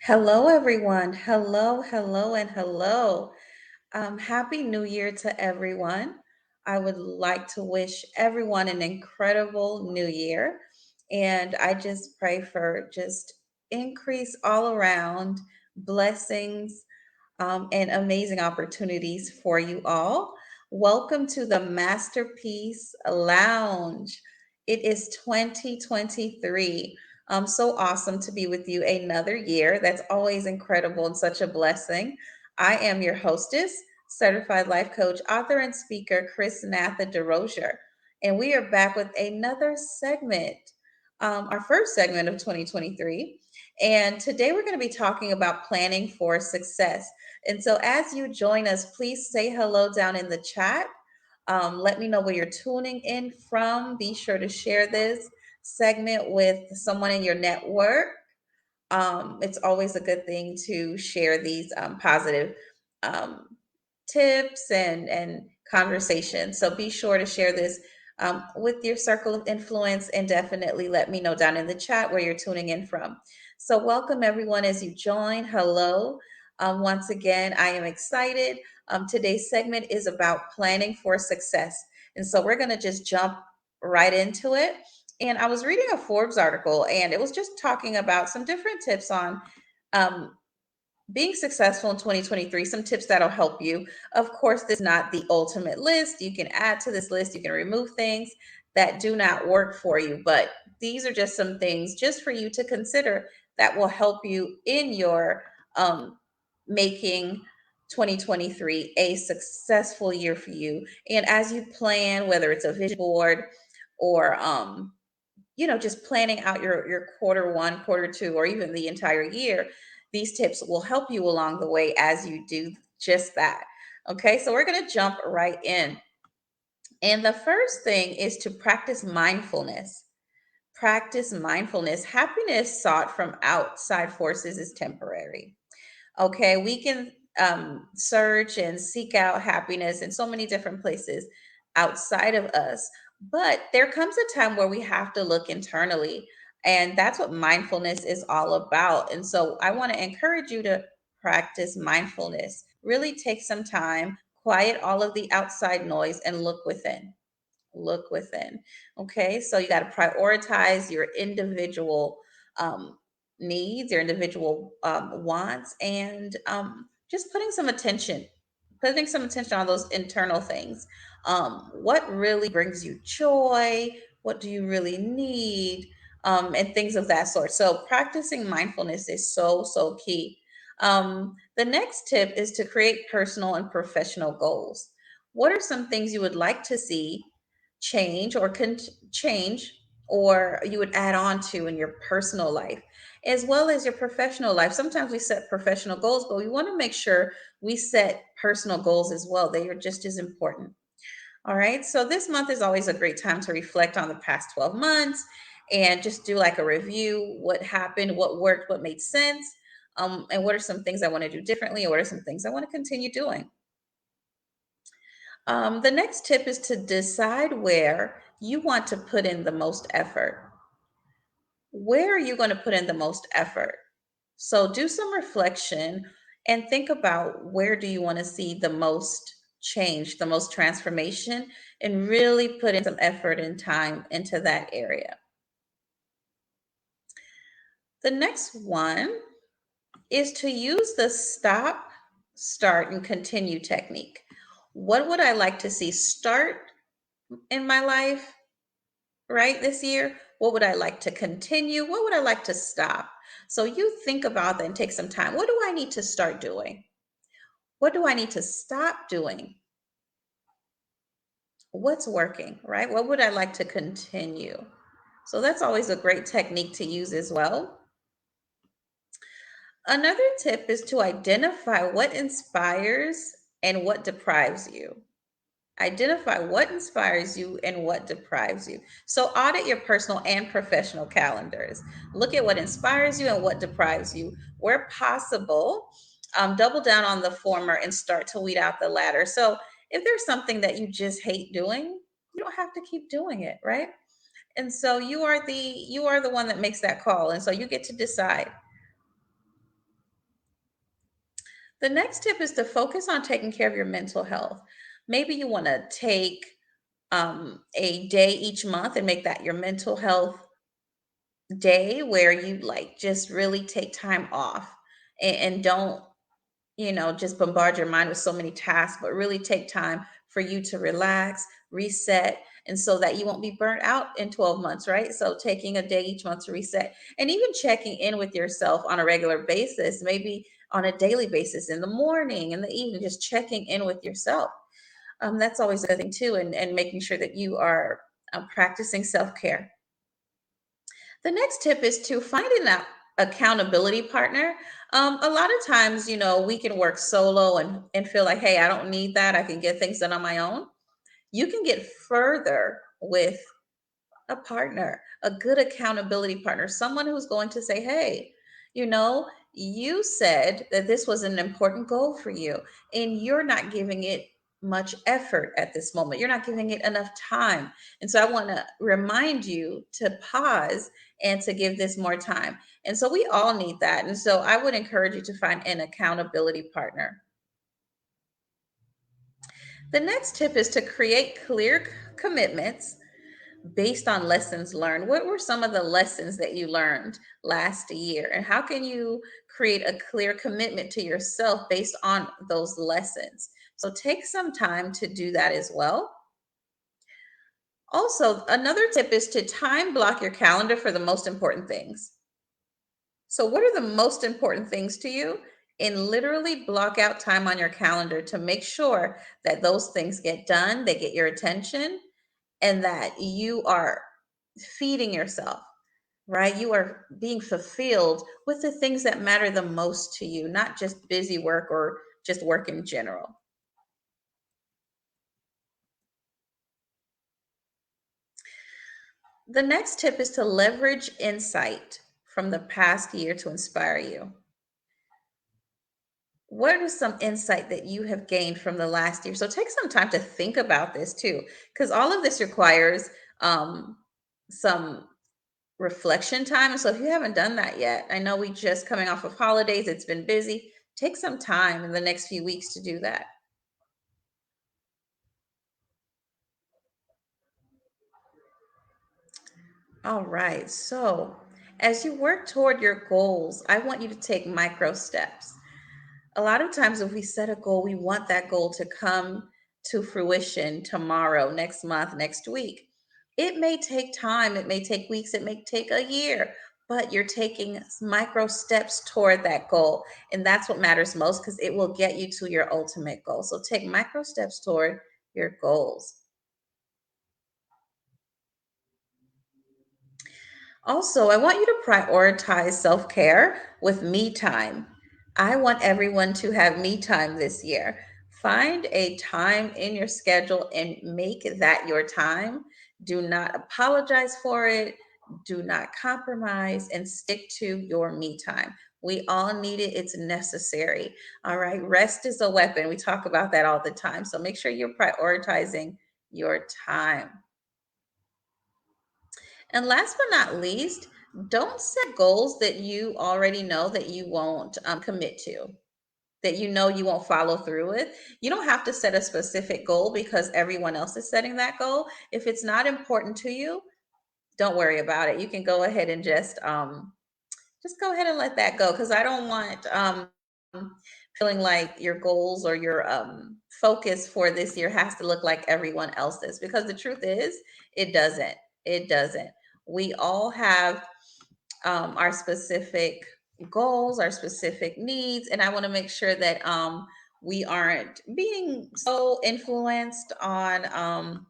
Hello, everyone. Hello, hello, and hello. Happy New Year to everyone. I would like to wish everyone an incredible new year. And I just pray for just increase all around blessings and amazing opportunities for you all. Welcome to the Masterpiece Lounge. It is 2023. So awesome to be with you another year. That's always incredible and such a blessing. I am your hostess, certified life coach, author, and speaker, Chrisnatha Derosier. And we are back with another segment, our first segment of 2023. And today we're going to be talking about planning for success. And so, as you join us, please say hello down in the chat. Let me know where you're tuning in from. Be sure to share this segment with someone in your network. It's always a good thing to share these positive um, tips and conversations. So be sure to share this with your circle of influence and definitely let me know down in the chat where you're tuning in from. So, welcome everyone as you join. Hello. Once again, I am excited. Today's segment is about planning for success. And so, we're going to just jump right into it. And I was reading a Forbes article and it was just talking about some different tips on um, being successful in 2023, some tips that'll help you. Of course, this is not the ultimate list. You can add to this list, you can remove things that do not work for you, but these are just some things just for you to consider that will help you in your making 2023 a successful year for you. And as you plan, whether it's a vision board or just planning out your quarter one, quarter two, or even the entire year, these tips will help you along the way as you do just that. Okay, so we're going to jump right in. And the first thing is to practice mindfulness. Practice mindfulness. Happiness sought from outside forces is temporary. Okay, we can search and seek out happiness in so many different places outside of us. But there comes a time where we have to look internally. And that's what mindfulness is all about. And so I want to encourage you to practice mindfulness. Really take some time, quiet all of the outside noise, and look within. Look within. Okay, so you got to prioritize your individual um, needs, your individual wants, and just putting some attention on those internal things. What really brings you joy? What do you really need? And things of that sort. So practicing mindfulness is so key. The next tip is to create personal and professional goals. What are some things you would like to see change or change or you would add on to in your personal life as well as your professional life? Sometimes we set professional goals, but we want to make sure we set personal goals as well. They are just as important. All right, so this month is always a great time to reflect on the past 12 months and just do like a review: what happened, what worked, what made sense, and what are some things I want to do differently, or what are some things I want to continue doing. The next tip is to decide where you want to put in the most effort. Where are you going to put in the most effort? So do some reflection and think about where do you want to see the most change, the most transformation, and really put in some effort and time into that area. The next one is to use the stop, start, and continue technique. What would I like to see start in my life? Right, this year? What would I like to continue? What would I like to stop? So you think about that and take some time. What do I need to start doing? What do I need to stop doing? What's working, right? What would I like to continue? So that's always a great technique to use as well. Another tip is to identify what inspires and what deprives you. Identify what inspires you and what deprives you. So audit your personal and professional calendars. Look at what inspires you and what deprives you. Where possible, double down on the former and start to weed out the latter. So if there's something that you just hate doing, you don't have to keep doing it, right? And so you are the one that makes that call. And so you get to decide The next tip is to focus on taking care of your mental health. Maybe you want to take a day each month and make that your mental health day where you like just really take time off and don't just bombard your mind with so many tasks, but really take time for you to relax, reset, and so that you won't be burnt out in 12 months, right? So taking a day each month to reset and even checking in with yourself on a regular basis, maybe on a daily basis in the morning, in the evening, just checking in with yourself. That's always a good thing too, and making sure that you are practicing self-care. The next tip is to find an accountability partner. A lot of times, we can work solo and feel like, hey, I don't need that. I can get things done on my own. You can get further with a partner, a good accountability partner, someone who's going to say, hey, you know, you said that this was an important goal for you, and you're not giving it much effort at this moment. You're not giving it enough time. And so I want to remind you to pause and to give this more time. And so we all need that. And so I would encourage you to find an accountability partner. The next tip is to create clear commitments based on lessons learned. What were some of the lessons that you learned last year? And how can you create a clear commitment to yourself based on those lessons? So take some time to do that as well. Also, another tip is to time block your calendar for the most important things. So, what are the most important things to you? And literally block out time on your calendar to make sure that those things get done, they get your attention, and that you are feeding yourself, right? You are being fulfilled with the things that matter the most to you, not just busy work or just work in general. The next tip is to leverage insight from the past year to inspire you. What is some insight that you have gained from the last year? So take some time to think about this too, because all of this requires some reflection time. And so if you haven't done that yet, I know we just coming off of holidays, it's been busy. Take some time in the next few weeks to do that. All right. So as you work toward your goals, I want you to take micro steps. A lot of times, if we set a goal, we want that goal to come to fruition tomorrow, next month, next week. It may take time, it may take weeks, it may take a year, but you're taking micro steps toward that goal. And that's what matters most because it will get you to your ultimate goal. So take micro steps toward your goals. Also, I want you to prioritize self care with me time. I want everyone to have me time this year. Find a time in your schedule and make that your time. Do not apologize for it. Do not compromise and stick to your me time. We all need it, it's necessary. All right. Rest is a weapon. We talk about that all the time. So make sure you're prioritizing your time. And last but not least, don't set goals that you already know that you won't commit to, that you know you won't follow through with. You don't have to set a specific goal because everyone else is setting that goal. If it's not important to you, don't worry about it. You can go ahead and just go ahead and let that go because I don't want feeling like your goals or your focus for this year has to look like everyone else's because the truth is it doesn't. It doesn't. We all have our specific goals, our specific needs, and I want to make sure that we aren't being so influenced on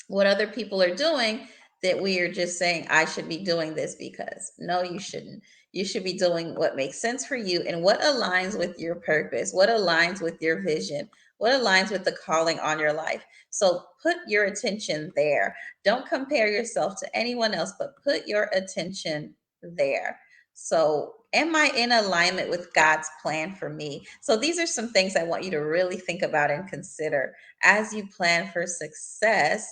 what other people are doing that we are just saying I should be doing this because no, you shouldn't. You should be doing what makes sense for you and what aligns with your purpose, what aligns with your vision, what aligns with the calling on your life. So put your attention there. Don't compare yourself to anyone else, but put your attention there. So, am I in alignment with God's plan for me? So, these are some things I want you to really think about and consider as you plan for success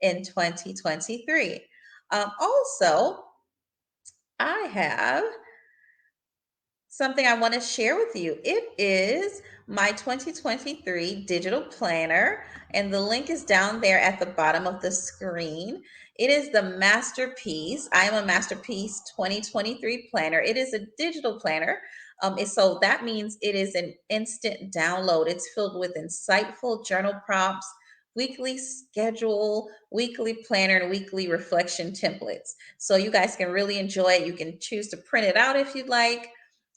in 2023. Also, I have something I want to share with you. It is my 2023 digital planner, and the link is down there at the bottom of the screen. It is the Masterpiece. I am a Masterpiece 2023 planner. It is a digital planner. So that means it is an instant download. It's filled with insightful journal prompts, weekly schedule, weekly planner, and weekly reflection templates. So you guys can really enjoy it. You can choose to print it out if you'd like,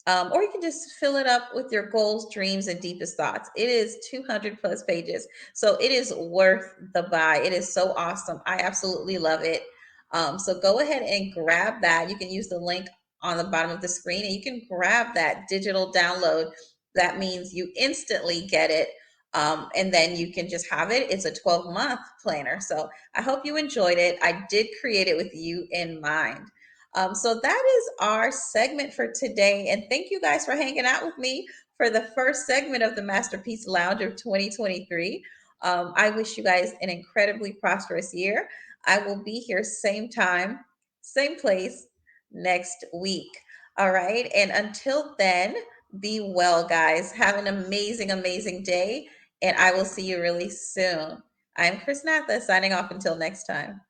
or you can just fill it up with your goals, dreams, and deepest thoughts. It is 200 plus pages. So it is worth the buy. It is so awesome. I absolutely love it. So go ahead and grab that. You can use the link on the bottom of the screen and you can grab that digital download. That means you instantly get it. And then you can just have it. It's a 12-month planner. So I hope you enjoyed it. I did create it with you in mind. So that is our segment for today. And thank you guys for hanging out with me for the first segment of the Masterpiece Lounge of 2023. I wish you guys an incredibly prosperous year. I will be here same time, same place next week. All right. And until then, be well, guys. Have an amazing, amazing day. And I will see you really soon. I'm Chrisnatha signing off until next time.